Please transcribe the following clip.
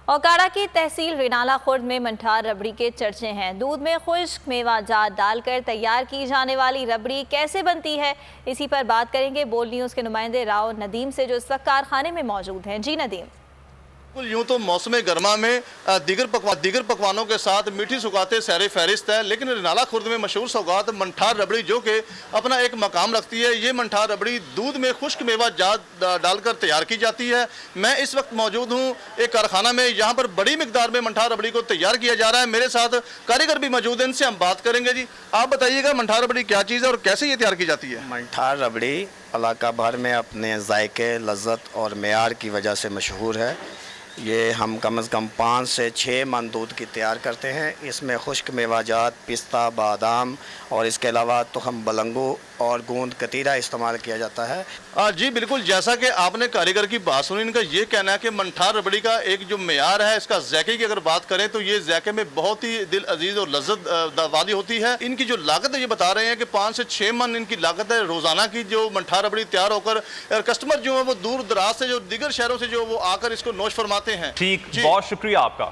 ओकाड़ा की तहसील रिनाला खुर्द में मंठार रबड़ी के चर्चे हैं। दूध में खुश्क मेवा जात डालकर तैयार की जाने वाली रबड़ी कैसे बनती है, इसी पर बात करेंगे बोल न्यूज़ के नुमाइंदे राव नदीम से, जो इस वक्त कारखाने में मौजूद हैं। जी नदीम। यूँ तो मौसम गर्मा में दीगर पकवानों के साथ मीठी सौगातें सैर फहरिस्त है, लेकिन रिनाला खुर्द में मशहूर सौगात मंठार रबड़ी जो कि अपना एक मकाम रखती है। ये मंठार रबड़ी दूध में खुश्क मेवा जात डालकर तैयार की जाती है। मैं इस वक्त मौजूद हूँ एक कारखाना में, यहाँ पर बड़ी मिकदार में मंठार रबड़ी को तैयार किया जा रहा है। मेरे साथ कारीगर भी मौजूद हैं, इनसे हम बात करेंगे। जी आप बताइएगा मंठार रबड़ी क्या चीज़ है और कैसे ये तैयार की जाती है? मंठार रबड़ी इलाका भर में अपने जायके, लज़्ज़त और मेयार की वजह से मशहूर है। ये हम कम से कम 5 से 6 मन दूध की तैयार करते हैं। इसमें खुश्क मेवाजात, पिस्ता, बादाम और इसके अलावा तो हम बलंगू और गूंद कतीरा इस्तेमाल किया जाता है। जी बिल्कुल, जैसा कि आपने कारीगर की बात सुनी, इनका ये कहना है कि मंठार रबड़ी का एक जो मेयार है, इसका ज़ायके की अगर बात करें तो ये ज़ायके में बहुत ही दिल अजीज़ और लज़्ज़त वाली होती है। इनकी जो लागत है ये बता रहे हैं कि 5 से 6 मन इनकी लागत है रोज़ाना की, जो मंठार रबड़ी तैयार होकर कस्टमर जो है वो दूर दराज से, जो दीगर शहरों से जो वो आकर इसको नोश फरमाते हैं। ठीक, बहुत शुक्रिया आपका।